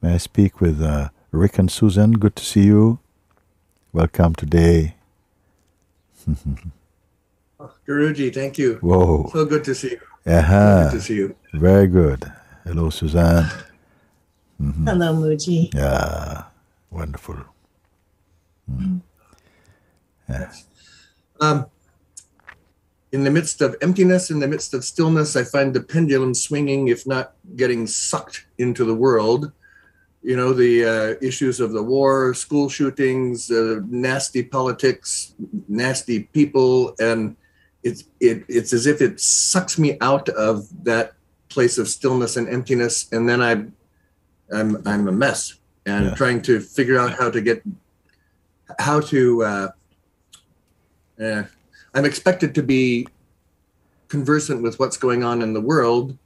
May I speak with Rick and Susan? Good to see you. Welcome today. Guruji, thank you. Whoa. So good to see you. Uh-huh. Good to see you. Very good. Hello, Suzanne. Hello, Mooji. Yeah, wonderful. Yeah. In the midst of emptiness, in the midst of stillness, I find the pendulum swinging, if not getting sucked into the world. You know, the issues of the war, school shootings, nasty politics, nasty people, and it's as if it sucks me out of that place of stillness and emptiness, and then I'm a mess, and trying to figure out how to. I'm expected to be conversant with what's going on in the world,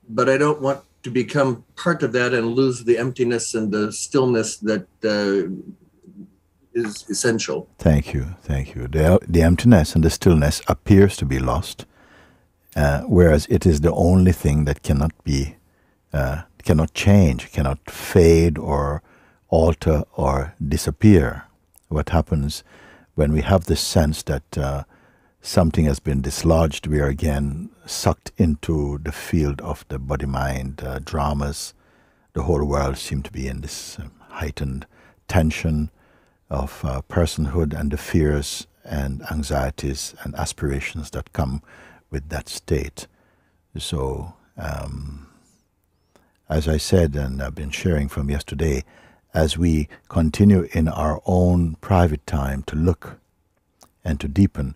but I don't want to become part of that and lose the emptiness and the stillness that is essential. Thank you. The emptiness and the stillness appears to be lost, whereas it is the only thing that cannot change, cannot fade or alter or disappear. What happens when we have this sense that something has been dislodged, we are again sucked into the field of the body-mind dramas. The whole world seems to be in this heightened tension of personhood and the fears and anxieties and aspirations that come with that state. So, as I said, and I've been sharing from yesterday, as we continue in our own private time to look and to deepen,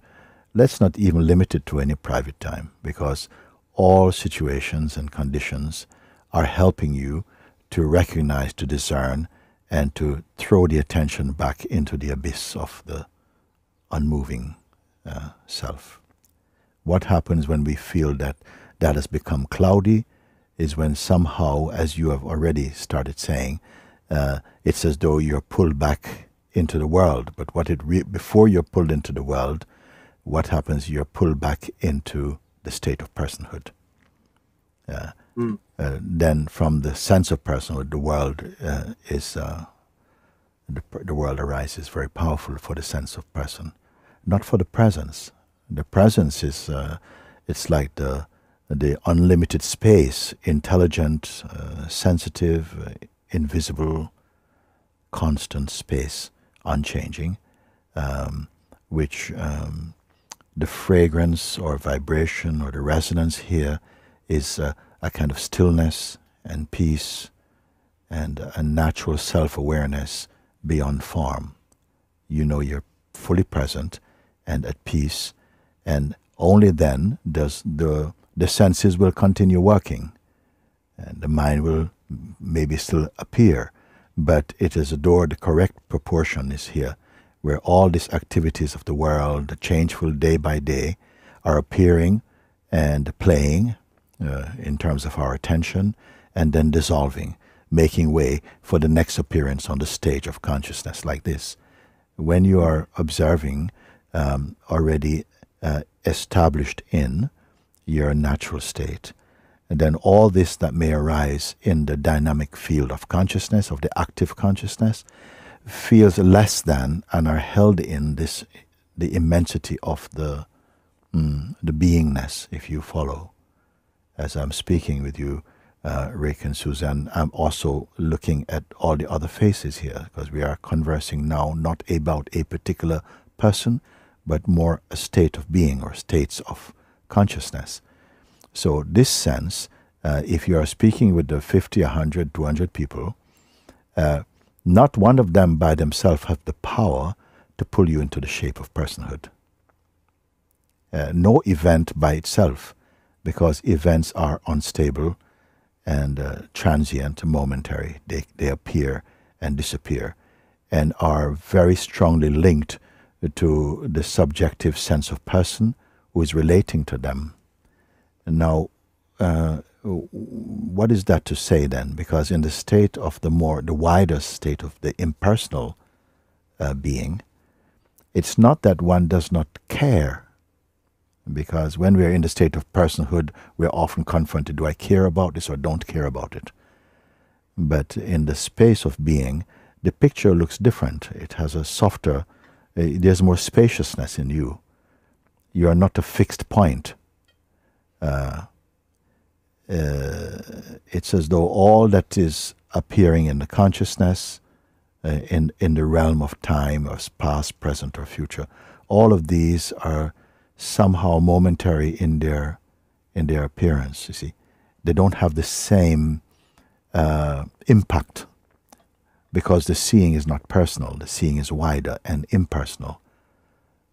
let's not even limit it to any private time, because all situations and conditions are helping you to recognize, to discern, and to throw the attention back into the abyss of the unmoving self. What happens when we feel that that has become cloudy is when somehow, as you have already started saying, it's as though you're pulled back into the world. But before you're pulled into the world, what happens? You're pulled back into the state of personhood. Then, from the sense of personhood, the world the world arises very powerful for the sense of person, not for the presence. The presence is it's like the unlimited space, intelligent, sensitive, invisible, constant space, unchanging, which the fragrance or vibration or the resonance here is a kind of stillness and peace and a natural self-awareness beyond form. You know you're fully present and at peace, and only then does the senses will continue working, and the mind will maybe still appear, but it is the correct proportion is here, where all these activities of the world, the changeful day by day, are appearing and playing in terms of our attention, and then dissolving, making way for the next appearance on the stage of consciousness like this. When you are observing already established in your natural state, and then all this that may arise in the dynamic field of consciousness, of the active consciousness, feels less than and are held in the immensity of the beingness, if you follow. As I'm speaking with you, Rick and Suzanne, I'm also looking at all the other faces here, because we are conversing now not about a particular person, but more a state of being or states of consciousness. So this sense, if you are speaking with the 50, 100, 200 people, not one of them by themselves have the power to pull you into the shape of personhood. No event by itself, because events are unstable and transient, momentary. They appear and disappear and are very strongly linked to the subjective sense of person who is relating to them. Now, what is that to say then? Because in the state of the wider state of the impersonal being, it's not that one does not care, because when we are in the state of personhood, we are often confronted, do I care about this or don't care about it? But in the space of being, the picture looks different. It has a softer, there's more spaciousness in you. You are not a fixed point. It's as though all that is appearing in the consciousness, in the realm of time, or past, present, or future, all of these are somehow momentary in their appearance. You see, they don't have the same impact, because the seeing is not personal. The seeing is wider and impersonal.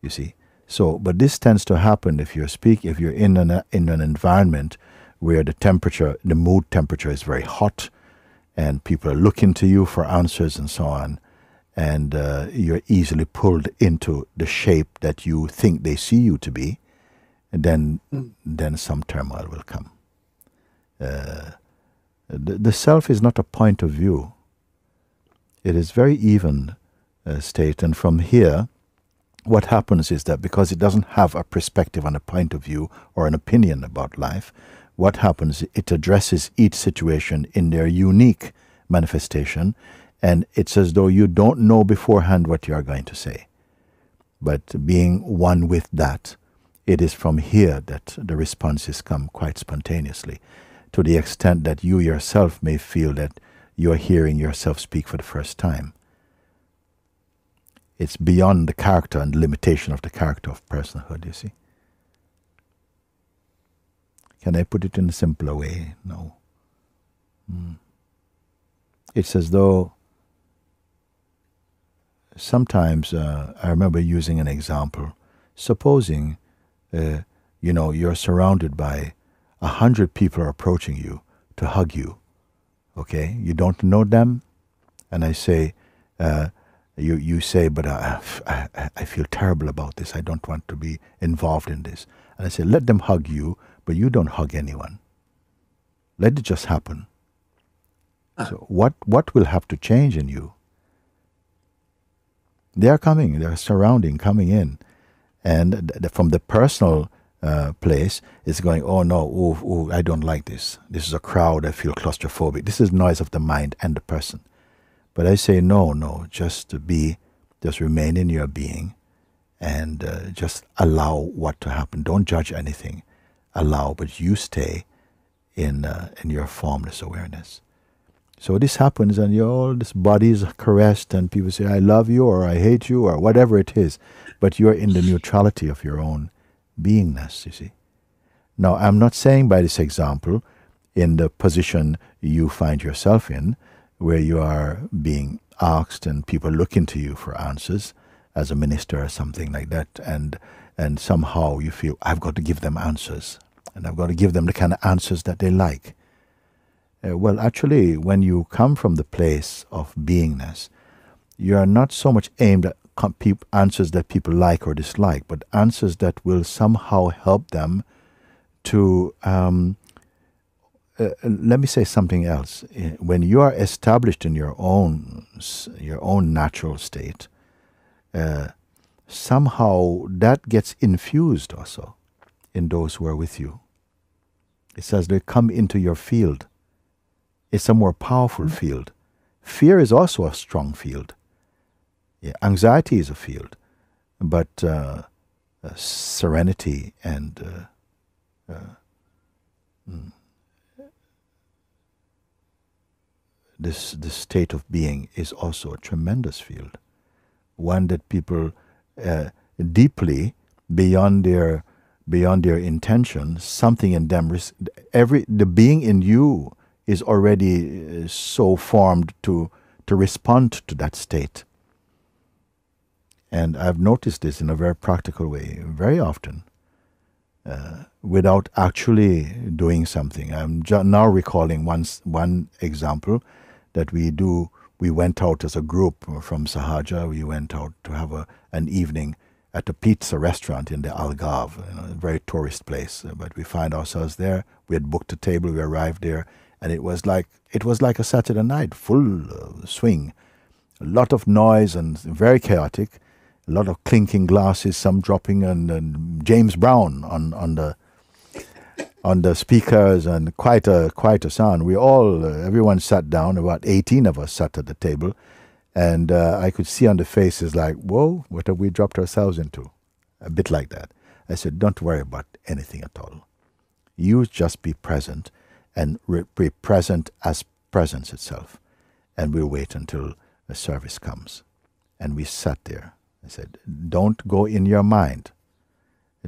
You see, so but this tends to happen if you're in an environment where the mood temperature is very hot, and people are looking to you for answers and so on, and you're easily pulled into the shape that you think they see you to be, and then some turmoil will come. The self is not a point of view. It is very even state, and from here, what happens is that because it doesn't have a perspective and a point of view or an opinion about life, what happens, it addresses each situation in their unique manifestation, and it's as though you don't know beforehand what you are going to say. But being one with that, it is from here that the responses come quite spontaneously, to the extent that you yourself may feel that you are hearing yourself speak for the first time. It's beyond the character and limitation of the character of personhood, you see. Can I put it in a simpler way? No. It's as though sometimes, I remember using an example, supposing, you're surrounded by 100 people are approaching you to hug you, okay? You don't know them, and I say, you say, but I feel terrible about this. I don't want to be involved in this. And I say, let them hug you, but you don't hug anyone. Let it just happen. So what will have to change in you? They are coming, they are surrounding, coming in. And from the personal place, it's going, oh no, I don't like this. This is a crowd, I feel claustrophobic. This is noise of the mind and the person. But I say, no, just remain in your being, and just allow what to happen. Don't judge anything. Allow, but you stay in your formless awareness. So this happens, and all this body is caressed, and people say, I love you, or I hate you, or whatever it is. But you're in the neutrality of your own beingness, you see. Now, I'm not saying by this example, in the position you find yourself in, where you are being asked and people looking to you for answers as a minister or something like that, and somehow you feel, I've got to give them answers, and I've got to give them the kind of answers that they like. Well, actually, when you come from the place of beingness, you are not so much aimed at answers that people like or dislike, but answers that will somehow help them to, let me say something else. When you are established in your own natural state, somehow that gets infused also in those who are with you. It's as they come into your field. It's a more powerful field. Fear is also a strong field. Yeah, anxiety is a field, but serenity and this state of being is also a tremendous field, one that people deeply beyond their intention, something in them, the being in you is already so formed to respond to that state. And I've noticed this in a very practical way, very often, without actually doing something. I'm now recalling one example that we went out as a group from Sahaja. We went out to have an evening at a pizza restaurant in the Algarve, a very tourist place. But we find ourselves there. We had booked a table. We arrived there, and it was like a Saturday night, full swing, a lot of noise and very chaotic. A lot of clinking glasses, some dropping, and James Brown on on the speakers, and quite a sound. We all, everyone sat down. About 18 of us sat at the table, and I could see on the faces like, whoa, what have we dropped ourselves into? A bit like that. I said, don't worry about anything at all. You just be present, and be present as presence itself. And we'll wait until the service comes. And we sat there. I said, don't go in your mind.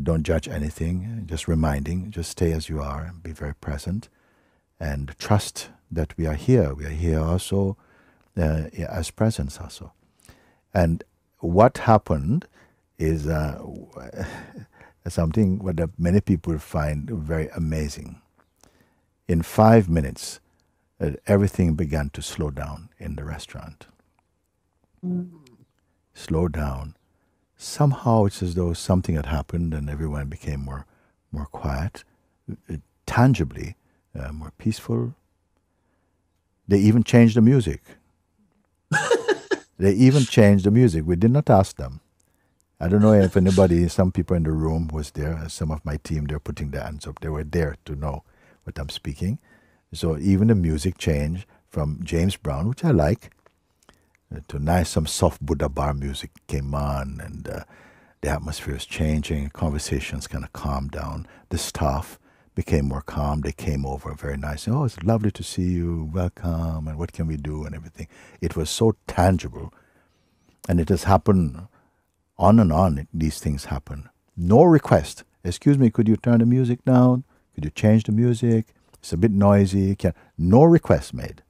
Don't judge anything, just reminding, just stay as you are, and be very present, and trust that we are here. We are here also as presence also. And what happened is something that many people find very amazing. In 5 minutes, everything began to slow down in the restaurant. Slow down. Somehow it's as though something had happened and everyone became more quiet, tangibly more peaceful. They even changed the music. They even changed the music. We did not ask them. I don't know if anybody, some people in the room was there. Some of my team, they were putting their hands up. They were there to know what I'm speaking. So even the music changed from James Brown, which I like, to nice, some soft Buddha bar music came on, and the atmosphere was changing. Conversations kind of calmed down. The staff became more calm. They came over very nice. Oh, it's lovely to see you. Welcome. And what can we do? And everything. It was so tangible. And it has happened on and on. These things happen. No request. Excuse me, could you turn the music down? Could you change the music? It's a bit noisy. No request made.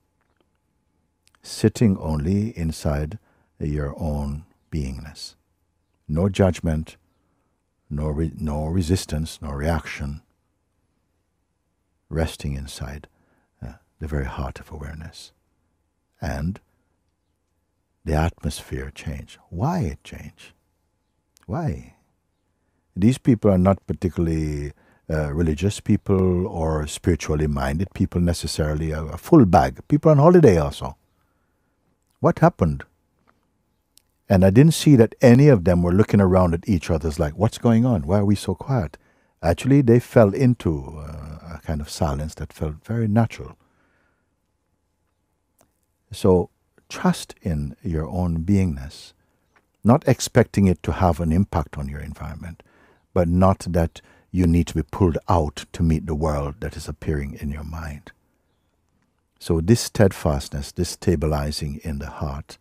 Sitting only inside your own beingness. No judgment, no resistance, no reaction. Resting inside the very heart of awareness. And the atmosphere changed. Why it changed? Why? These people are not particularly religious people or spiritually minded people necessarily, a full bag. People on holiday also. What happened? And I didn't see that any of them were looking around at each other like, what's going on? Why are we so quiet? Actually, they fell into a kind of silence that felt very natural. So trust in your own beingness, not expecting it to have an impact on your environment, but not that you need to be pulled out to meet the world that is appearing in your mind. So this steadfastness, this stabilizing in the heart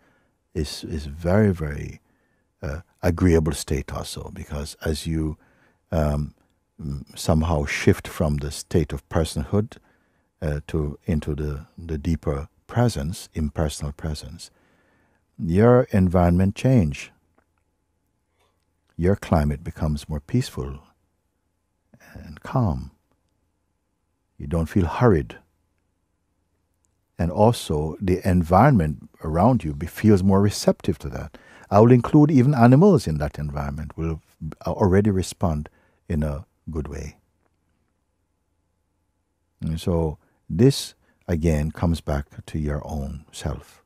is very, very agreeable state also, because as you somehow shift from the state of personhood into the deeper presence, impersonal presence, your environment change. Your climate becomes more peaceful and calm. You don't feel hurried. And also the environment around you feels more receptive to that. I will include even animals in that environment, will already respond in a good way. And so this, again, comes back to your own self.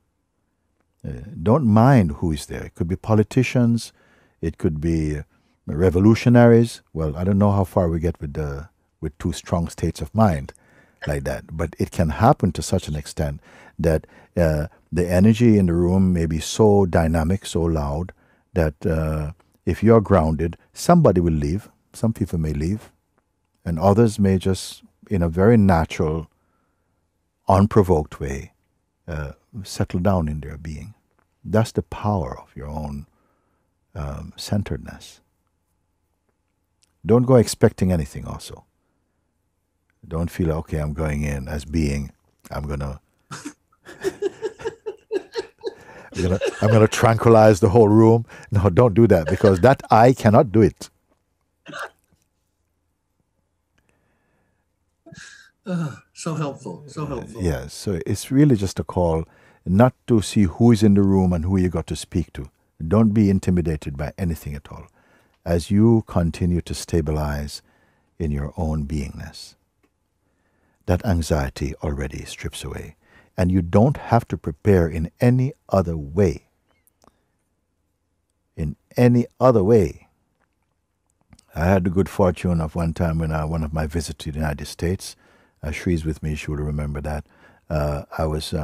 Don't mind who is there. It could be politicians, it could be revolutionaries. Well, I don't know how far we get with two strong states of mind like that, but it can happen to such an extent that the energy in the room may be so dynamic, so loud, that if you're grounded, somebody will leave. Some people may leave, and others may just, in a very natural, unprovoked way, settle down in their being. That's the power of your own centeredness. Don't go expecting anything also. Don't feel, okay, I'm going in as being, I'm gonna tranquilize the whole room. No, don't do that, because that I cannot do it. So helpful, so helpful. Yes, so it's really just a call not to see who is in the room and who you got to speak to. Don't be intimidated by anything at all, as you continue to stabilize in your own beingness. That anxiety already strips away, and you don't have to prepare in any other way. In any other way. I had the good fortune of one time when one of my visits to the United States, Shree's with me, she would remember that, I was,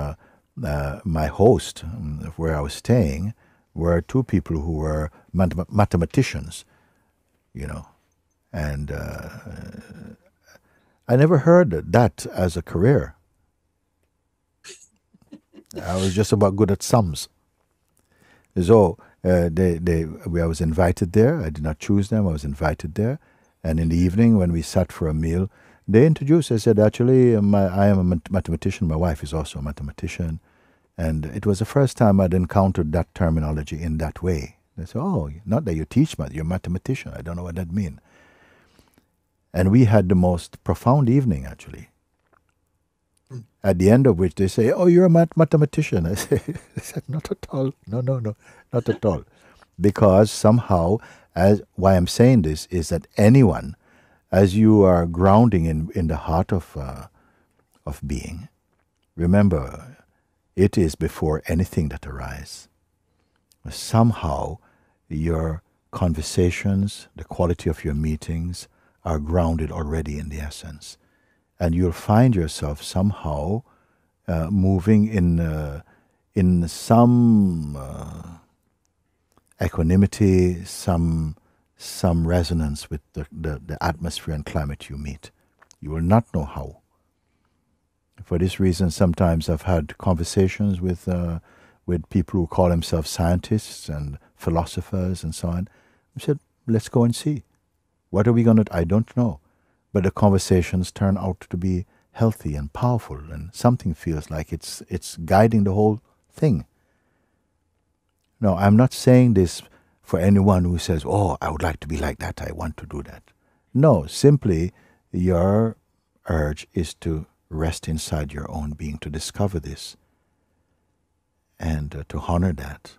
my host where I was staying were two people who were mathematicians, you know, and I never heard that as a career. I was just about good at sums. So I was invited there. I did not choose them. I was invited there. And in the evening when we sat for a meal, they introduced, I said, actually, I am a mathematician. My wife is also a mathematician. And it was the first time I'd encountered that terminology in that way. They said, oh, not that you teach math, you're a mathematician. I don't know what that means. And we had the most profound evening, actually. At the end of which they say, oh, you're a mathematician. I said, not at all. No, not at all. Because somehow, why I'm saying this is that anyone, as you are grounding in the heart of being, remember, it is before anything that arises. Somehow, your conversations, the quality of your meetings are grounded already in the essence. And you'll find yourself somehow moving in some equanimity, some resonance with the atmosphere and climate you meet. You will not know how. For this reason, sometimes I've had conversations with people who call themselves scientists and philosophers and so on. I said, let's go and see. What are we going to... I don't know. But the conversations turn out to be healthy and powerful, and something feels like it's guiding the whole thing. No, I'm not saying this for anyone who says, oh, I would like to be like that, I want to do that. No, simply your urge is to rest inside your own being, to discover this, and to honor that.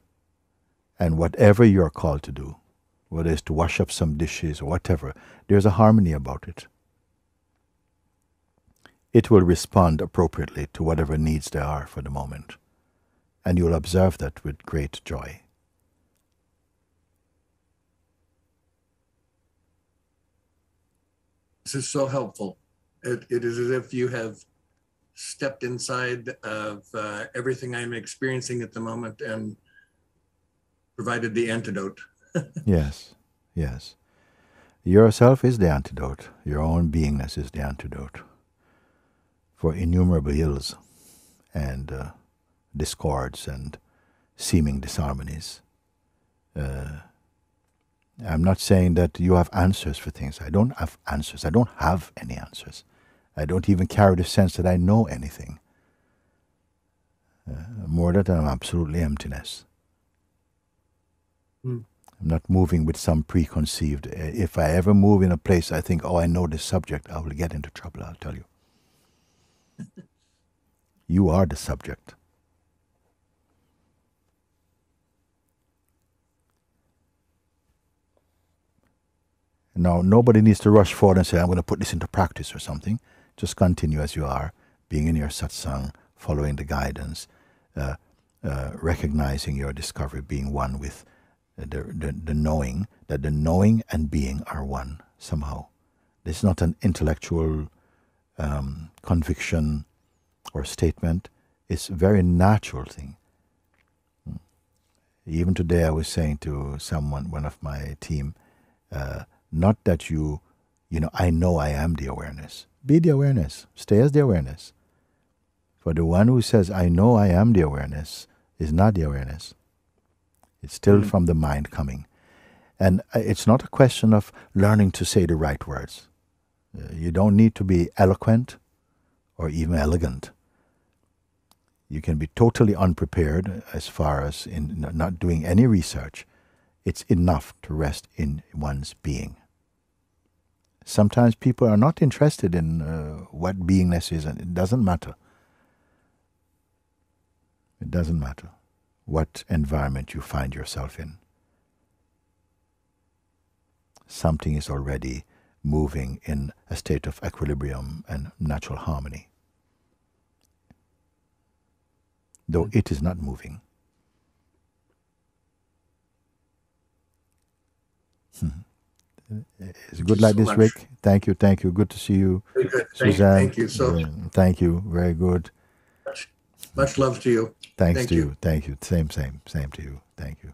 And whatever you're called to do, whether it's to wash up some dishes or whatever, there's a harmony about it. It will respond appropriately to whatever needs there are for the moment. And you'll observe that with great joy. This is so helpful. It is as if you have stepped inside of everything I'm experiencing at the moment and provided the antidote. Yes, yes. Yourself is the antidote. Your own beingness is the antidote for innumerable ills and discords and seeming disharmonies. I'm not saying that you have answers for things. I don't have answers. I don't have any answers. I don't even carry the sense that I know anything. More than I'm absolutely emptiness. I'm not moving with some preconceived... If I ever move in a place I think, oh, I know this subject, I will get into trouble, I'll tell you. You are the subject. Now, nobody needs to rush forward and say, I'm going to put this into practice or something. Just continue as you are, being in your satsang, following the guidance, recognizing your discovery, being one with the knowing, that the knowing and being are one somehow. This is not an intellectual conviction or statement. It's a very natural thing. Even today I was saying to someone, one of my team, not that you know, I know I am the awareness. Be the awareness. Stay as the awareness. For the one who says, I know I am the awareness, is not the awareness. It's still from the mind coming. And it's not a question of learning to say the right words. You don't need to be eloquent or even elegant. You can be totally unprepared as far as in not doing any research. It's enough to rest in one's being. Sometimes people are not interested in what beingness is, and it doesn't matter. It doesn't matter what environment you find yourself in. Something is already moving in a state of equilibrium and natural harmony, though it is not moving. It's good like so this, much. Rick. Thank you. Good to see you. Very good. Suzanne. Thank you. So Thank you. Very good. much love to you. Thanks Thank to you. you. Thank you. Same to you. Thank you.